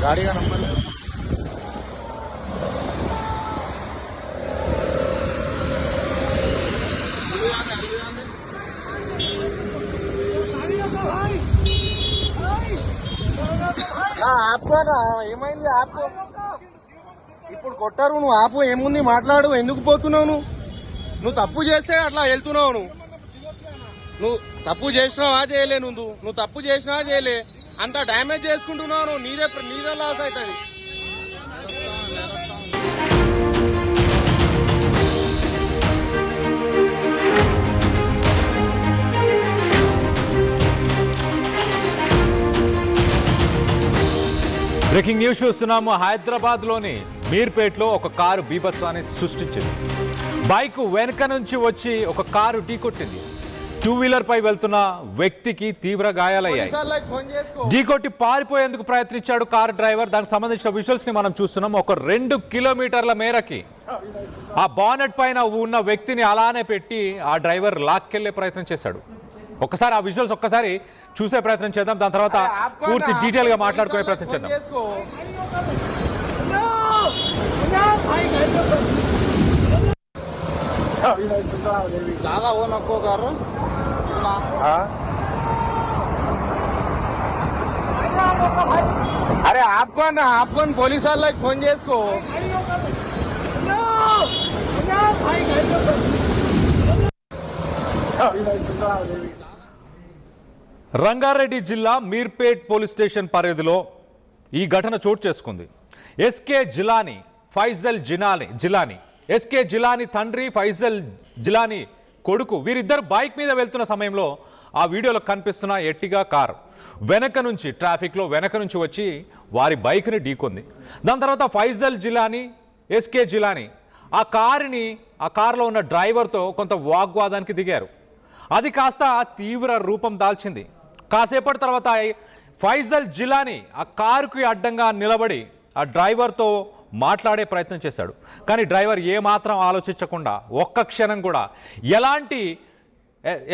गाड़ी का नंबर ఆపుకోనా ఏమైంది ఆపు ఇప్పుడు కొట్టారు నువ్వు ఆపు ఏముంది మాట్లాడు ఎందుకు పోతున్నావు నువ్వు తప్పు చేస్తే అట్లా వెళ్తున్నావు నువ్వు తప్పు చేసినావా చేయలే నువ్వు తప్పు చేసినావా చేయలే అంత డ్యామేజ్ చేసుకుంటున్నావు నువ్వు నీదే లాస్ అవుతుంది బ్రేకింగ్ న్యూస్ చూస్తున్నాము. హైదరాబాద్లోని మీర్పేట్లో ఒక కారు బీభత్సాన్ని సృష్టించింది. బైక్ వెనుక నుంచి వచ్చి ఒక కారు ఢీకొట్టింది. 2-వీలర్ పై వెళ్తున్న వ్యక్తికి తీవ్ర గాయాలయ్యాయి. ఢీకొట్టి పారిపోయేందుకు ప్రయత్నించాడు కారు డ్రైవర్. దానికి సంబంధించిన విజువల్స్ ని మనం చూస్తున్నాం. ఒక 2 కిలోమీటర్ల మేరకి ఆ బానెట్ పైన ఉన్న వ్యక్తిని అలానే పెట్టి ఆ డ్రైవర్ లాక్కెళ్లే ప్రయత్నం చేశాడు. ఒక్కసారి ఆ విజువల్స్ ఒక్కసారి చూసే ప్రయత్నం చేద్దాం. దాని తర్వాత పూర్తి డీటెయిల్ గా మాట్లాడుకునే ప్రయత్నం చేద్దాం. అరే ఆపుకొని పోలీసు వాళ్ళకి ఫోన్ చేసుకో. రంగారెడ్డి జిల్లా మీర్పేట్ పోలీస్ స్టేషన్ పరిధిలో ఈ ఘటన చోటు చేసుకుంది. ఎస్కే జిలానీ, ఫైజల్ జిలానీ, ఎస్కే జిలానీ తండ్రి, ఫైజల్ జిలానీ కొడుకు, వీరిద్దరు బైక్ మీద వెళ్తున్న సమయంలో ఆ వీడియోలో కనిపిస్తున్న ఎట్టిగా కారు ట్రాఫిక్లో వెనక నుంచి వచ్చి వారి బైక్ని ఢీకొంది. దాని తర్వాత ఫైజల్ జిలానీ, ఎస్కే జిలానీ ఆ కారులో ఉన్న డ్రైవర్తో కొంత వాగ్వాదానికి దిగారు. అది కాస్త తీవ్ర రూపం దాల్చింది. కాసేపటి తర్వాత ఫైజల్ జిలానీ ఆ కారుకి అడ్డంగా నిలబడి ఆ డ్రైవర్తో మాట్లాడే ప్రయత్నం చేశాడు. కానీ డ్రైవర్ ఏమాత్రం ఆలోచించకుండా ఒక్క క్షణం కూడా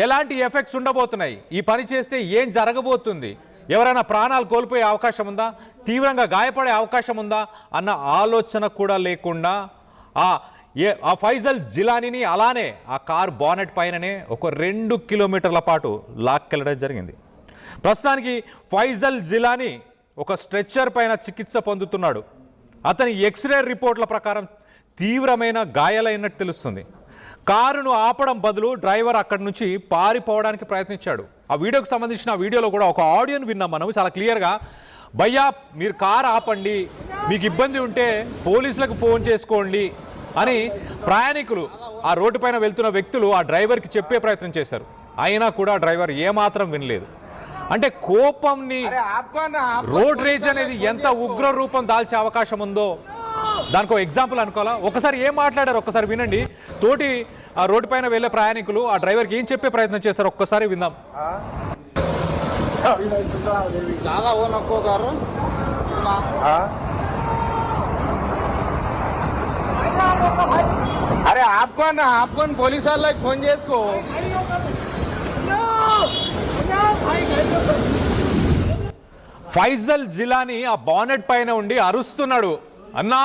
ఎలాంటి ఎఫెక్ట్స్ ఉండబోతున్నాయి, ఈ పని చేస్తే ఏం జరగబోతుంది, ఎవరైనా ప్రాణాలు కోల్పోయే అవకాశం ఉందా, తీవ్రంగా గాయపడే అవకాశం ఉందా అన్న ఆలోచన కూడా లేకుండా ఆ ఫైజల్ జిలానీని అలానే ఆ కారు బానెట్ పైననే ఒక 2 కిలోమీటర్ల పాటు లాక్కెళ్ళడం జరిగింది. ప్రస్తుతానికి ఫైజల్ జిలానీ ఒక స్ట్రెచ్చర్ పైన చికిత్స పొందుతున్నాడు. అతని ఎక్స్రే రిపోర్ట్ల ప్రకారం తీవ్రమైన గాయాలైనట్టు తెలుస్తుంది. కారును ఆపడం బదులు డ్రైవర్ అక్కడి నుంచి పారిపోవడానికి ప్రయత్నించాడు. ఆ వీడియోకి సంబంధించిన వీడియోలో కూడా ఒక ఆడియోని విన్నాం మనం చాలా క్లియర్గా. భయ్యా మీరు కారు ఆపండి, మీకు ఇబ్బంది ఉంటే పోలీసులకు ఫోన్ చేసుకోండి అని ప్రయాణికులు ఆ రోడ్డు పైన వెళ్తున్న వ్యక్తులు ఆ డ్రైవర్కి చెప్పే ప్రయత్నం చేశారు. అయినా కూడా డ్రైవర్ ఏమాత్రం వినలేదు. అంటే కోపంని, రోడ్ రేజ్ అనేది ఎంత ఉగ్ర రూపం దాల్చే అవకాశం ఉందో దానికి ఒక ఎగ్జాంపుల్ అనుకోవాలా. ఒకసారి ఏం మాట్లాడారు ఒక్కసారి వినండి. తోటి ఆ రోడ్డు పైన వెళ్ళే ప్రయాణికులు ఆ డ్రైవర్కి ఏం చెప్పే ప్రయత్నం చేశారు ఒక్కసారి విందాం. అరే ఆపుకొని పోలీసు వాళ్ళకి ఫోన్ చేసుకో. ఫైజల్ జిలానీ ఆ బానెట్ పైన ఉండి అరుస్తున్నాడు, అన్నా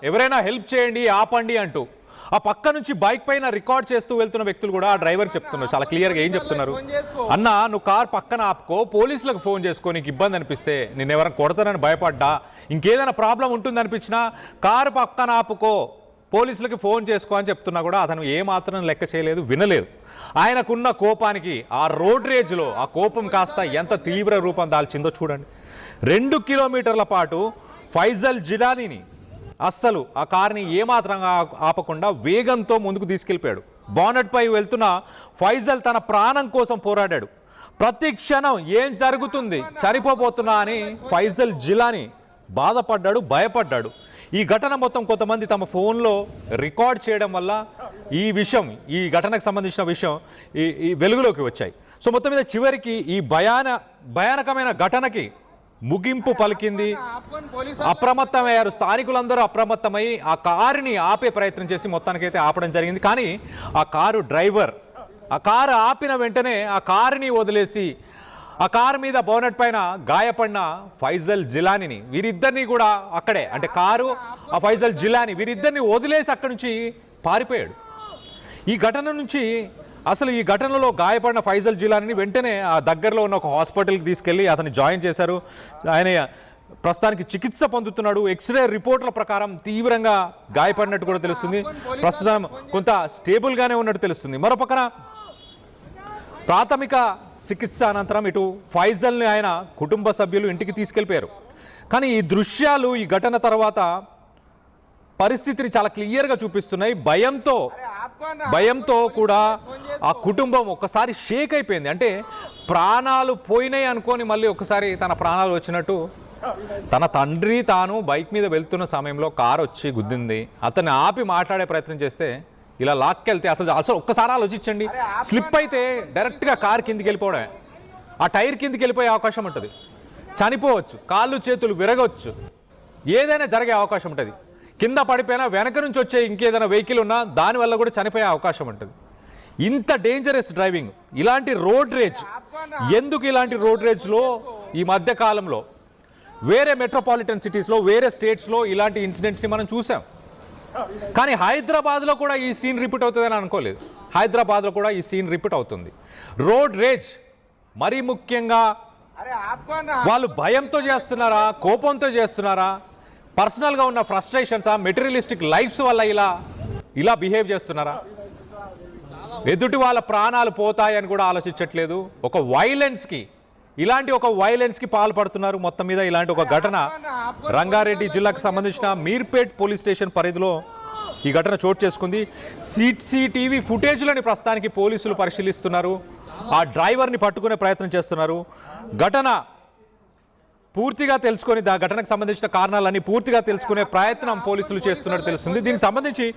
ఎవరైనా హెల్ప్ చేయండి, ఆపండి అంటూ. ఆ పక్క నుంచి బైక్ పైన రికార్డ్ చేస్తూ వెళ్తున్న వ్యక్తులు కూడా ఆ డ్రైవర్ చెప్తున్నారు చాలా క్లియర్గా. ఏం చెప్తున్నారు, అన్నా నువ్వు కార్ పక్కన ఆపుకో, పోలీసులకు ఫోన్ చేసుకో, నీకు ఇబ్బంది అనిపిస్తే, నేను ఎవరైనా కొడతానని భయపడ్డా, ఇంకేదైనా ప్రాబ్లం ఉంటుంది అనిపించినా కారు పక్కన ఆపుకో, పోలీసులకి ఫోన్ చేసుకో అని చెప్తున్నా కూడా అతను ఏమాత్రం లెక్క చేయలేదు, వినలేదు. ఆయనకున్న కోపానికి ఆ రోడ్ రేజ్లో ఆ కోపం కాస్త ఎంత తీవ్ర రూపం దాల్చిందో చూడండి. 2 కిలోమీటర్ల పాటు ఫైజల్ జిలానీని అస్సలు ఆ కార్ని ఏమాత్రం ఆపకుండా వేగంతో ముందుకు తీసుకెళ్ళిపోయాడు. బానెట్ పై వెళ్తున్న ఫైజల్ తన ప్రాణం కోసం పోరాడాడు. ప్రతి క్షణం ఏం జరుగుతుంది, చనిపోబోతున్నా అని ఫైజల్ జిలానీ బాధపడ్డాడు, భయపడ్డాడు. ఈ ఘటన మొత్తం కొంతమంది తమ ఫోన్లో రికార్డ్ చేయడం వల్ల ఈ ఘటనకు సంబంధించిన విషయం ఈ వెలుగులోకి వచ్చాయి. సో మొత్తం మీద చివరికి ఈ భయానకమైన ఘటనకి ముగింపు పలికింది. అప్రమత్తమయ్యారు స్థానికులందరూ. అప్రమత్తమై ఆ కారుని ఆపే ప్రయత్నం చేసి మొత్తానికైతే ఆపడం జరిగింది. కానీ ఆ కారు డ్రైవర్ ఆ కారు ఆపిన వెంటనే ఆ కారుని వదిలేసి ఆ కారు మీద బోనెట్ పైన గాయపడిన ఫైజల్ జిలానీని వీరిద్దరిని కూడా అక్కడే అంటే కారు ఆ ఫైజల్ జిలానీ వీరిద్దరిని వదిలేసి అక్కడి నుంచి పారిపోయాడు. ఈ ఘటన నుంచి అసలు ఈ ఘటనలో గాయపడిన ఫైజల్ జిలానీని వెంటనే ఆ దగ్గరలో ఉన్న ఒక హాస్పిటల్కి తీసుకెళ్ళి అతన్ని జాయిన్ చేశారు. ఆయన ప్రస్తుతానికి చికిత్స పొందుతున్నాడు. ఎక్స్రే రిపోర్ట్ల ప్రకారం తీవ్రంగా గాయపడినట్టు కూడా తెలుస్తుంది. ప్రస్తుతం కొంత స్టేబుల్గానే ఉన్నట్టు తెలుస్తుంది. మరోపక్కన ప్రాథమిక చికిత్స అనంతరం ఇటు ఫైజల్ని ఆయన కుటుంబ సభ్యులు ఇంటికి తీసుకెళ్ళిపోయారు. కానీ ఈ దృశ్యాలు ఈ ఘటన తర్వాత పరిస్థితిని చాలా క్లియర్గా చూపిస్తున్నాయి. భయంతో కూడా ఆ కుటుంబం ఒక్కసారి షేక్ అయిపోయింది. అంటే ప్రాణాలు పోయినాయి అనుకొని మళ్ళీ ఒకసారి తన ప్రాణాలు వచ్చినట్టు తన తండ్రి తాను బైక్ మీద వెళ్తున్న సమయంలో కారు వచ్చి గుద్దింది. అతన్ని ఆపి మాట్లాడే ప్రయత్నం చేస్తే ఇలా లాక్కెళ్తే అసలు ఒక్కసారి ఆలోచించండి. స్లిప్ అయితే డైరెక్ట్గా కారు కిందికి వెళ్ళిపోవడమే. ఆ టైర్ కిందికి వెళ్ళిపోయే అవకాశం ఉంటుంది. చనిపోవచ్చు, కాళ్ళు చేతులు విరగవచ్చు, ఏదైనా జరిగే అవకాశం ఉంటుంది. కింద పడిపోయినా వెనక నుంచి వచ్చే ఇంకేదైనా వెహికల్ ఉన్నా దానివల్ల కూడా చనిపోయే అవకాశం ఉంటుంది. ఇంత డేంజరస్ డ్రైవింగ్, ఇలాంటి రోడ్ రేజ్ ఎందుకు? ఇలాంటి రోడ్ రేజ్లో ఈ మధ్య కాలంలో వేరే మెట్రోపాలిటన్ సిటీస్లో వేరే స్టేట్స్లో ఇలాంటి ఇన్సిడెంట్స్ని మనం చూసాం. కానీ హైదరాబాద్లో కూడా ఈ సీన్ రిపీట్ అవుతుందని అనుకోలేదు. హైదరాబాద్లో కూడా ఈ సీన్ రిపీట్ అవుతుంది. రోడ్ రేజ్ మరీ ముఖ్యంగా వాళ్ళు భయంతో చేస్తున్నారా, కోపంతో చేస్తున్నారా, పర్సనల్గా ఉన్న ఫ్రస్ట్రేషన్సా, మెటీరియలిస్టిక్ లైఫ్స్ వల్ల ఇలా బిహేవ్ చేస్తున్నారా? ఎదుటి వాళ్ళ ప్రాణాలు పోతాయని కూడా ఆలోచించట్లేదు. ఇలాంటి ఒక వైలెన్స్కి పాల్పడుతున్నారు. మొత్తం మీద ఇలాంటి ఒక ఘటన రంగారెడ్డి జిల్లాకు సంబంధించిన మీర్పేట్ పోలీస్ స్టేషన్ పరిధిలో ఈ ఘటన చోటు చేసుకుంది. సీసీటీవీ ఫుటేజ్లని ప్రస్తుతానికి పోలీసులు పరిశీలిస్తున్నారు. ఆ డ్రైవర్ని పట్టుకునే ప్రయత్నం చేస్తున్నారు. ఘటన పూర్తిగా తెలుసుకొని ఘటనకు సంబంధించిన కారణాలన్నీ పూర్తిగా తెలుసుకునే ప్రయత్నం పోలీసులు చేస్తున్నట్టు తెలుస్తుంది. దీనికి సంబంధించి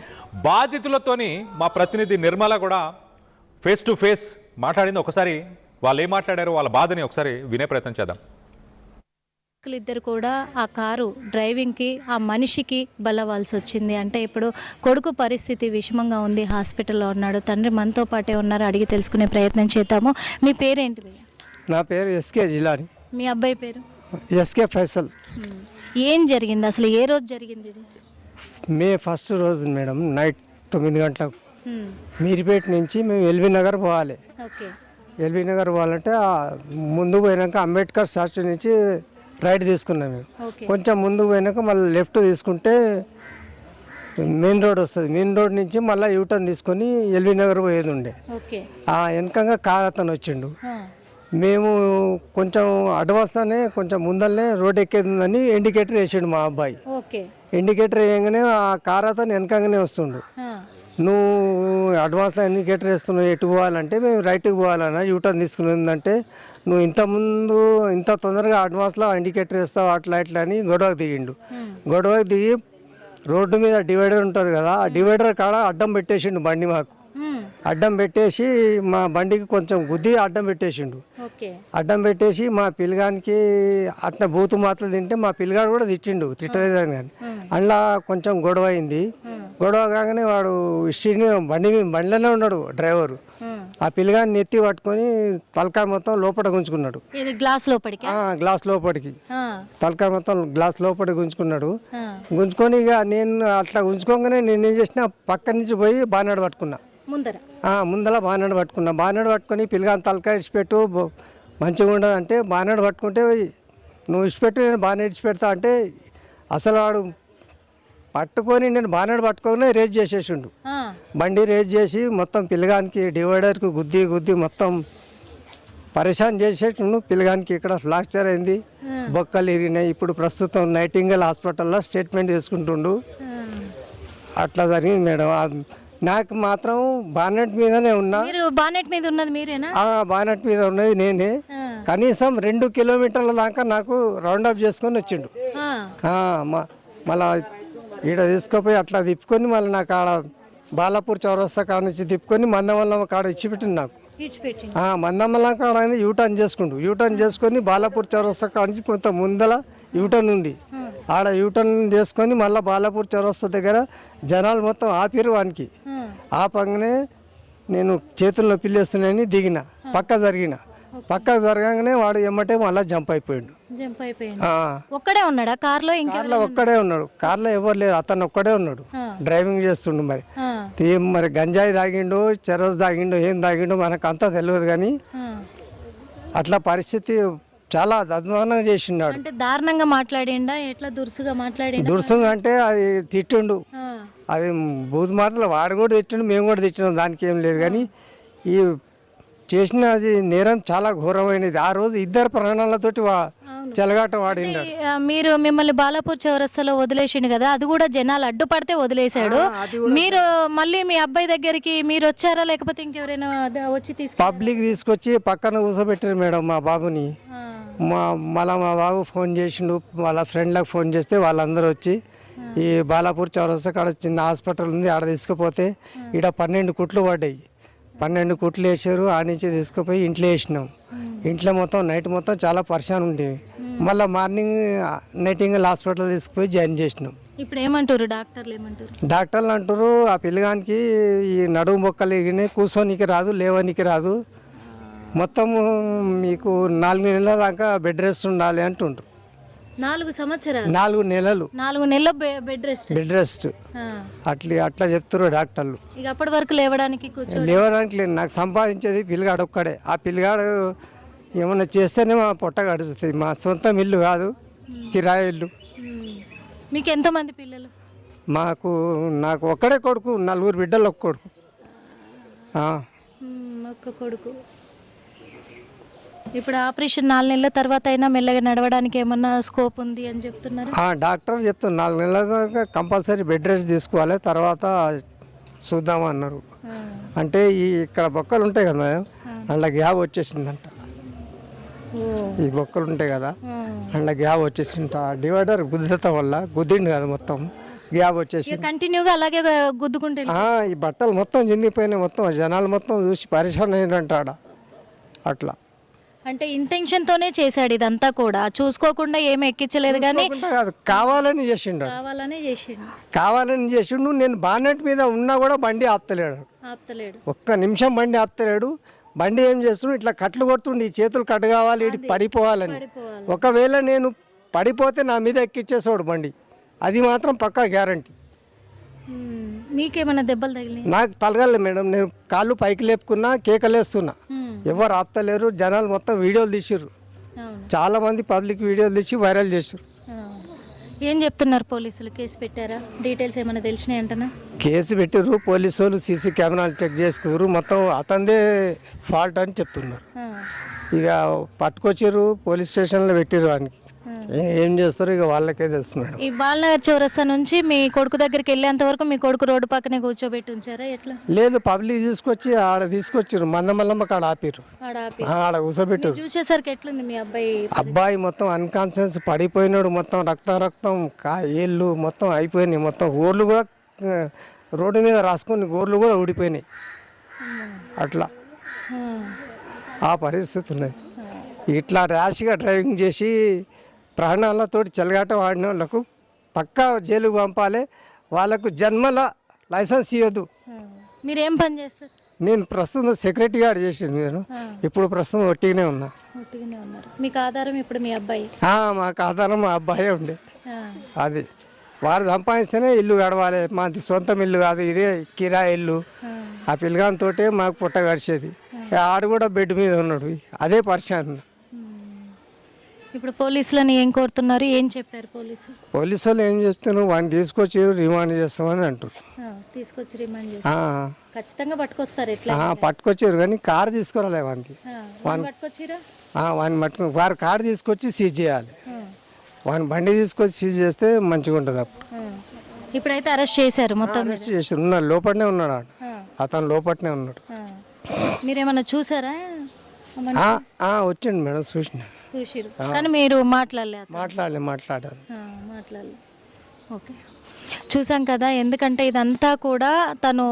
బాధితులతోని మా ప్రతినిధి నిర్మల కూడా ఫేస్ టు ఫేస్ మాట్లాడింది. ఒకసారి వాళ్ళు ఏం మాట్లాడారో వాళ్ళ బాధని ఒకసారి వినే ప్రయత్నం చేద్దాం. ఇద్దరు కూడా ఆ కారు డ్రైవింగ్కి ఆ మనిషికి బలవాల్సి వచ్చింది. అంటే ఇప్పుడు కొడుకు పరిస్థితి విషమంగా ఉంది, హాస్పిటల్లో ఉన్నాడు. తండ్రి మనతో పాటే ఉన్నారు, అడిగి తెలుసుకునే ప్రయత్నం చేద్దాము. మీ పేరేంటి? నా పేరు ఎస్కే జిలాని. మీ అబ్బాయి పేరు? ఎస్కే ఫైసల్. ఏం జరిగింది అసలు? ఏ రోజు జరిగింది ఇది? మే ఫస్ట్ రోజు మేడం, నైట్ 9 గంటలకు మీర్పేట నుంచి మేము ఎల్బీ నగర్ పోవాలి. ఓకే. ఎల్బీ నగర్ పోవాలంటే ముందు పోయినాక అంబేద్కర్ స్టాచ్యూ నుంచి రైట్ తీసుకున్నాం మేము. కొంచెం ముందుకు పోయినాక మళ్ళీ లెఫ్ట్ తీసుకుంటే మెయిన్ రోడ్ వస్తుంది. మెయిన్ రోడ్ నుంచి మళ్ళీ యూటర్న్ తీసుకొని ఎల్బీ నగర్ పోయేది ఉండే. ఆ వెనకంగా కార్ అతను వచ్చిండు. మేము కొంచెం అడ్వాన్స్లోనే కొంచెం ముందరనే రోడ్ ఎక్కేది ఉందని ఇండికేటర్ వేసాడు మా అబ్బాయి. ఇండికేటర్ వేయగానే ఆ కార్ అతను వెనకంగానే వస్తుండు. నువ్వు అడ్వాన్స్లో ఇండికేటర్ వేస్తున్నావు, ఎటు పోవాలంటే మేము రైట్కి పోవాలన్నా యూటర్న్ తీసుకున్నదంటే నువ్వు ఇంత తొందరగా అడ్వాన్స్లో ఇండికేటర్ వేస్తావు అట్లా ఇట్లా అని గొడవకు దిగిండు. గొడవకు దిగి రోడ్డు మీద డివైడర్ ఉంటుంది కదా, ఆ డివైడర్ కాడ అడ్డం పెట్టేసిండు బండి. మాకు అడ్డం పెట్టేసి మా బండికి కొంచెం గుద్ది అడ్డం పెట్టేసిండు. అడ్డం పెట్టేసి మా పిల్లగానికి అట్లా బూతు మాటలు తింటే మా పిల్లగాడు కూడా తిట్టలేదని కానీ అందులో కొంచెం గొడవ అయింది. గొడవ కాగానే వాడు బండిలోనే ఉన్నాడు డ్రైవరు. ఆ పిల్లగాన్ని నెత్తి పట్టుకొని తలకాయ మొత్తం లోపల గుంజుకున్నాడు. గ్లాస్ లోపలికి తలకాయ మొత్తం గ్లాస్ లోపలికి గుంజుకున్నాడు. గుంజుకొని ఇక నేను అట్లా గుంజుకోగానే నేను ఏం చేసిన పక్క నుంచి పోయి బానాడు పట్టుకున్నా. ముందర బానాడు పట్టుకొని పిల్లగాని తలకాయ ఇడిచిపెట్టు మంచిగా ఉండదు అంటే బానాడు పట్టుకుంటే నువ్వు ఇడిచిపెట్టు నేను బాగా ఇడిచిపెడతా అంటే అసలు వాడు పట్టుకొని నేను బానాడు పట్టుకొని రేజ్ చేసేసిండు. బండి రేజ్ చేసి మొత్తం పిల్లగానికి డివైడర్కి గుద్ది మొత్తం పరేషాన్ చేసేటండు. పిల్లగానికి ఇక్కడ ఫ్రాక్చర్ అయింది, బొక్కలు ఇరిగినాయి. ఇప్పుడు ప్రస్తుతం నైటింగల్ హాస్పిటల్లో స్టేట్మెంట్ తీసుకుంటుండు. అట్లా జరిగింది మేడం. నాకు మాత్రం బానెట్ మీదనే ఉన్నా. బానెట్ మీద ఉన్నది మీరేనా? బానెట్ మీద ఉన్నది నేనే. కనీసం 2 కిలోమీటర్ల దాకా నాకు రౌండ్ అప్ చేసుకొని వచ్చిండు. మళ్ళా ఈడ తీసుకుపోయి అట్లా తిప్పుకొని మళ్ళీ నాకు ఆడ బాలాపూర్ చౌరస్తా కాడ నుంచి తిప్పుకొని మందమల్లం కాడ ఇచ్చిపెట్టింది నాకు. మందమల్లం కాడ యూటర్న్ చేసుకొని బాలాపూర్ చౌరస్తా కాడ నుంచి కొంత ముందల యూటర్న్ ఉంది. ఆడ యూటర్న్ చేసుకొని మళ్ళీ బాలాపూర్ చౌరస్తా దగ్గర జనాలు మొత్తం ఆపిరు. వానికి ఆపంగానే నేను చేతుల్లో పిల్లేస్తున్నాయని దిగిన, పక్క జరిగిన. పక్కకు జరగగానే వాడు ఎమ్మటే మళ్ళీ జంప్ అయిపోయాడు. జంప్ అయిపోయింది. ఒక్కడే ఉన్నాడా కార్లో? కార్లో ఒక్కడే ఉన్నాడు. కార్లో ఎవరు లేరు, అతను ఒక్కడే ఉన్నాడు, డ్రైవింగ్ చేస్తుండు. మరి ఏం మరి గంజాయి తాగిండు, చెరస్ తాగిండు, ఏం తాగిండు మనకు అంతా తెలియదు. కానీ అట్లా పరిస్థితి చాలా అధ్వానంగా చేసిండాడు. అంటే దారుణంగా మాట్లాడిండా? ఎట్లా దురుసుగా మాట్లాడిండా? దురుసుగా అంటే అది తిట్టిండు, అది బూత్ మాటలు వాడు కూడా తిట్టిండు, మేము కూడా తిట్టినాం, దానికి ఏం లేదు. కానీ ఈ చేసిన అది నేరం చాలా ఘోరమైనది. ఆ రోజు ఇద్దరు ప్రాణాలతోటి చెలగాట వాడిండు. మీరు మిమ్మల్ని బాలాపూర్ చౌరస్తాలో వదిలేసిండు కదా, అది కూడా జనాలు అడ్డుపడితే వదిలేశాడు. మీరు మళ్ళీ మీ అబ్బాయి దగ్గరికి మీరు వచ్చారా లేకపోతే ఇంకెవరైనా వచ్చి పబ్లిక్ తీసుకొచ్చి పక్కన కూర్చోబెట్టారు మేడం మా బాబుని. మళ్ళీ మా బాబు ఫోన్ చేసిండు, వాళ్ళ ఫ్రెండ్లకు ఫోన్ చేస్తే వాళ్ళందరూ వచ్చి ఈ బాలాపూర్ చౌరస్తా కాడ చిన్న హాస్పిటల్ ఉంది, ఆడ తీసుకుపోతే ఈడ 12 కుట్లు పడ్డాయి. 12 కుట్లు వేసారు. ఆ నుంచి తీసుకుపోయి ఇంట్లో వేసినాం. ఇంట్లో మొత్తం నైట్ మొత్తం చాలా పరిశాన్ ఉండేవి. మళ్ళీ మార్నింగ్ నైటింగల్ హాస్పిటల్ తీసుకుపోయి జాయిన్ చేసినాం. ఇప్పుడు ఏమంటారు డాక్టర్లు? ఏమంటారు డాక్టర్లు? అంటారు ఆ పిల్లగానికి ఈ నడుము బొక్కలు ఎగినాయి, కూర్చోనికి రాదు, లేవనికి రాదు, మొత్తం మీకు 4 నెలల దాకా బెడ్ రెస్ట్ ఉండాలి అంటుండ్రు. 4 సంవత్సరాలు? 4 నెలలు. 4 నెలలు బెడ్ రెస్ట్. బెడ్ రెస్ట్ అట్లా చెప్తారు డాక్టర్లు. ఇక అప్పటి వరకు లేవడానికి లేవడానికి లేదు. నాకు సంపాదించేది పిల్లగాడు ఒక్కడే. ఆ పిల్లగాడు ఏమన్నా చేస్తేనే మా పొట్ట గడుస్తుంది. మా సొంత ఇల్లు కాదు, కిరాయి ఇల్లు. మీకు ఎంతమంది పిల్లలు? నాకు ఒక్కడే కొడుకు, 4 బిడ్డలు, ఒక్క కొడుకు. ఒక్క కొడుకు. ఇప్పుడు ఆపరేషన్ 4 నెలల తర్వాత అయినా మెల్లగా నడవడానికి ఏమన్నా స్కోప్ ఉంది అని చెప్తున్నారు. డాక్టర్ చెప్తున్నారు 4 నెలల దాకా కంపల్సరీ బెడ్ రెస్ట్ తీసుకోవాలి, తర్వాత చూద్దామన్నారు. అంటే ఇక్కడ బొక్కలు ఉంటాయి కదా మేడం, అందులో గ్యాప్ వచ్చేసిందంట. ఈ బొక్కలు ఉంటాయి కదా, అందులో గ్యాప్ వచ్చేసింట. డివైడర్ గుద్దటం వల్ల గుద్దిండు కదా, మొత్తం గ్యాప్ వచ్చేసి కంటిన్యూగా అలాగే గుద్దుకుంటే ఈ బట్టలు మొత్తం చిన్నిపోయినాయి. మొత్తం జనాలు మొత్తం చూసి పరిశాన్ అయినంట ఆడ. అట్లా అంటే ఇంటెన్షన్ తోనే చేశాడు ఇదంతా కూడా, చూసుకోకుండా ఏమి ఎక్కించలేదు. కానీ కావాలని చేసిండు. కావాలని చేసిండు. నేను బానెట్ మీద ఉన్నా కూడా బండి ఆపుతలేడు. ఒక్క నిమిషం బండి ఆపుతలేడు. బండి ఏం చేస్తున్నాడు, ఇట్లా కట్లు కొడుతుండు, ఈ చేతులు కట్టు కావాలి, ఇటు పడిపోవాలని. ఒకవేళ నేను పడిపోతే నా మీద ఎక్కిచ్చేసాడు బండి, అది మాత్రం పక్కా గ్యారంటీ. మీకేమైనా దెబ్బలు తగిలినాయి? నాకు తలగలే మేడం. నేను కాళ్ళు పైకి లేపుకున్నా, కేకలేస్తున్నా, ఎవరు ఆపుతలేరు. జనాలు మొత్తం వీడియోలు తీసిర్రు, చాలా మంది పబ్లిక్ వీడియోలు తీసి వైరల్ చేసారు. ఏం చెప్తున్నారు పోలీసులు? కేసు పెట్టారా? డీటెయిల్స్ ఏమైనా తెలిసినాయి అంటనా? కేసు పెట్టారు. పోలీసు వాళ్ళు సీసీ కెమెరాలు చెక్ చేసుకున్నారు, మొత్తం అతనిదే ఫాల్ట్ అని చెప్తున్నారు. ఇక పట్టుకొచ్చారు, పోలీస్ స్టేషన్లో పెట్టారు. వానికి ఏం చేస్తారు ఇక వాళ్ళకే తెలుస్తున్నాడు. ఈ బాలనగర్ చౌరస్తా నుంచి మీ కొడుకు దగ్గరికి వెళ్ళేంత వరకు మీ కొడుకు రోడ్డు పక్కనే కూర్చోబెట్టి ఉంచారా? ఎట్లా? లేదు, పబ్లిక్ తీసుకొచ్చి ఆడ తీసుకొచ్చారు, మందమల్లమ్మ కాడ ఆపిరు, ఆడ కూర్చోబెట్టారు. చూసేసరికి ఎట్లుంది మీ అబ్బాయి? మొత్తం అన్కాన్షియస్ పడిపోయినాడు, మొత్తం రక్తం ఏళ్ళు మొత్తం అయిపోయినాయి. మొత్తం గోర్లు కూడా రోడ్డు మీద రాసుకొని గోర్లు కూడా ఊడిపోయినాయి. అట్లా ఆ పరిస్థితి ఉన్నది. ఇట్లా ర్యాష్గా డ్రైవింగ్ చేసి ప్రాణాలతోటి చెలగాట వాడిన వాళ్ళకు పక్కా జైలుకు పంపాలి. వాళ్ళకు జన్మల లైసెన్స్ ఇవ్వద్దు. మీరేం పని చేస్తారు? నేను ప్రస్తుతం సెక్రటరీ గారు చేసింది. నేను ఇప్పుడు ప్రస్తుతం ఒట్టిగానే ఉన్నా. మీకు ఆధారం ఇప్పుడు మీ అబ్బాయి? మాకు ఆధారం మా అబ్బాయే ఉండే. అది వారు సంపాదిస్తేనే ఇల్లు గడవాలి. మాది సొంతం ఇల్లు కాదు, ఇదే కిరాయి ఇల్లు. ఆ పిల్లగానితో మాకు పుట్ట గడిచేది. ఆడు కూడా బెడ్ మీద ఉన్నాడు, అదే పరిశాన్. ఇప్పుడు పోలీసులని ఏం కోరుతున్నారు? ఏం చెప్పారు పోలీసు వాళ్ళు? ఏం చెప్తున్నారు, వాడిని తీసుకొచ్చి రిమాండ్ చేస్తామని అంటారు. తీసుకొచ్చి రిమాండ్ చేస్తారు, ఖచ్చితంగా పట్టుకొస్తారు. ఎట్లా పట్టుకొచ్చారు, కానీ కారు తీసుకురాలే వానికి. వాడిని పట్టుకుని వారు కారు తీసుకొచ్చి సీజ్ చేయాలి. వాడిని బండి తీసుకొచ్చి సీజ్ చేస్తే మంచిగా ఉంటుంది. అప్పుడు ఇప్పుడైతే అరెస్ట్ చేశారు, మొత్తం అరెస్ట్ చేశారు. ఉన్నాడు, లోపలనే ఉన్నాడు. అతను లోపలనే ఉన్నాడు. మీరేమన్నా చూసారా? వచ్చిండు మేడం, చూసిరు కానీ మీరు మాట్లాడాలి. మాట్లాడాలి. ఓకే. చూసాం కదా, ఎందుకంటే ఇదంతా కూడా తను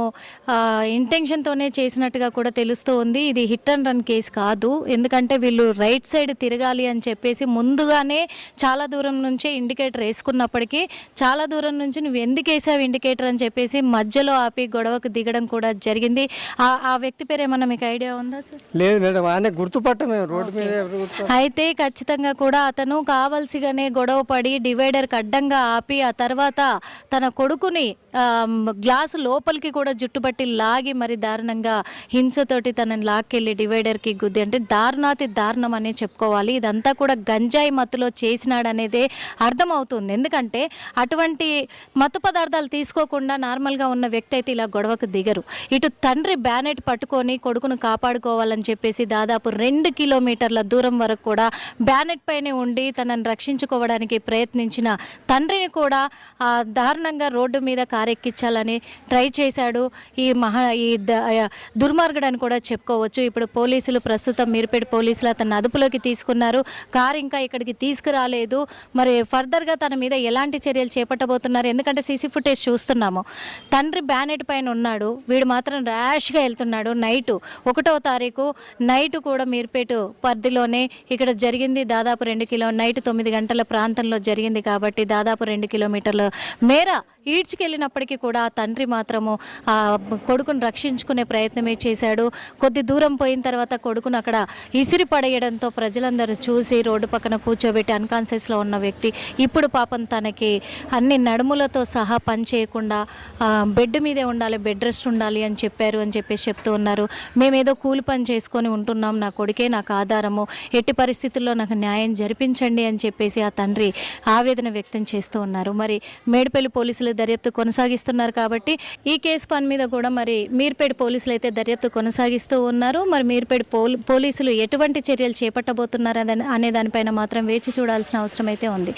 ఇంటెన్షన్తోనే చేసినట్టుగా కూడా తెలుస్తూ ఉంది. ఇది హిట్ అండ్ రన్ కేసు కాదు. ఎందుకంటే వీళ్ళు రైట్ సైడ్ తిరగాలి అని చెప్పేసి ముందుగానే చాలా దూరం నుంచే ఇండికేటర్ వేసుకున్నప్పటికీ చాలా దూరం నుంచి నువ్వు ఎందుకు వేసావు ఇండికేటర్ అని చెప్పేసి మధ్యలో ఆపి గొడవకు దిగడం కూడా జరిగింది. ఆ వ్యక్తి పేరు ఏమన్నా మీకు ఐడియా ఉందా సార్? లేదు మేడం, ఆయన గుర్తుపట్టమే రోడ్డు మీద అయితే ఖచ్చితంగా కూడా అతను కావాల్సిగానే గొడవ పడి డివైడర్కి అడ్డంగా ఆపి ఆ తర్వాత తన కొడుకుని గ్లాసు లోపలికి కూడా జుట్టుబట్టి లాగి మరి దారుణంగా హింసతోటి తనని లాక్కెళ్ళి డివైడర్కి గుద్ది, అంటే దారుణాతి దారుణం అనే చెప్పుకోవాలి. ఇదంతా కూడా గంజాయి మత్తులో చేసినాడనేదే అర్థమవుతుంది. ఎందుకంటే అటువంటి మత్తు పదార్థాలు తీసుకోకుండా నార్మల్గా ఉన్న వ్యక్తి అయితే ఇలా గొడవకు దిగరు. ఇటు తండ్రి బ్యానెట్ పట్టుకొని కొడుకును కాపాడుకోవాలని చెప్పేసి దాదాపు 2 కిలోమీటర్ల దూరం వరకు కూడా బ్యానెట్ పైనే ఉండి తనని రక్షించుకోవడానికి ప్రయత్నించిన తండ్రిని కూడా దారుణంగా రోడ్డు మీద కారెక్కించాలని ట్రై చేశాడు ఈ దుర్మార్గుడు అని కూడా చెప్పుకోవచ్చు. ఇప్పుడు పోలీసులు ప్రస్తుతం మీర్పేట పోలీసులు అతన్ని అదుపులోకి తీసుకున్నారు. కారు ఇంకా ఇక్కడికి తీసుకురాలేదు. మరి ఫర్దర్గా తన మీద ఎలాంటి చర్యలు చేపట్టబోతున్నారు? ఎందుకంటే సీసీ ఫుటేజ్ చూస్తున్నాము. తండ్రి బ్యానెట్ పైన ఉన్నాడు, వీడు మాత్రం ర్యాష్గా వెళ్తున్నాడు. నైటు 1వ తారీఖు నైటు కూడా మీర్పేట పరిధిలోనే ఇక్కడ జరిగింది. దాదాపు నైట్ 9 గంటల ప్రాంతంలో జరిగింది కాబట్టి దాదాపు 2 కిలోమీటర్ల మేర ఈడ్చుకెళ్ళినప్పటికీ కూడా ఆ తండ్రి మాత్రము ఆ కొడుకును రక్షించుకునే ప్రయత్నమే చేశాడు. కొద్ది దూరం పోయిన తర్వాత కొడుకును అక్కడ ఇసిరి పడేయడంతో ప్రజలందరూ చూసి రోడ్డు పక్కన కూర్చోబెట్టి అన్కాన్షియస్లో ఉన్న వ్యక్తి ఇప్పుడు పాపం తనకి అన్ని నడుములతో సహా పని చేయకుండా బెడ్ మీదే ఉండాలి, బెడ్ రెస్ట్ ఉండాలి అని చెప్పారు అని చెప్పేసి చెప్తూ ఉన్నారు. మేమేదో కూలి పని చేసుకొని ఉంటున్నాం, నా కొడుకే నాకు ఆధారము, ఎట్టి పరిస్థితుల్లో నాకు న్యాయం జరిపించండి అని చెప్పేసి ఆ తండ్రి ఆవేదన వ్యక్తం చేస్తూ ఉన్నారు. మరి మేడ్పల్లి పోలీసులు దర్యాప్తు కొనసాగిస్తున్నారు కాబట్టి ఈ కేసు పని మీద కూడా మరి మీర్పేట పోలీసులు అయితే దర్యాప్తు కొనసాగిస్తూ ఉన్నారు. మరి మీర్పేట పోలీసులు ఎటువంటి చర్యలు చేపట్టబోతున్నారు అనే దానిపైన మాత్రం వేచి చూడాల్సిన అవసరం అయితే ఉంది.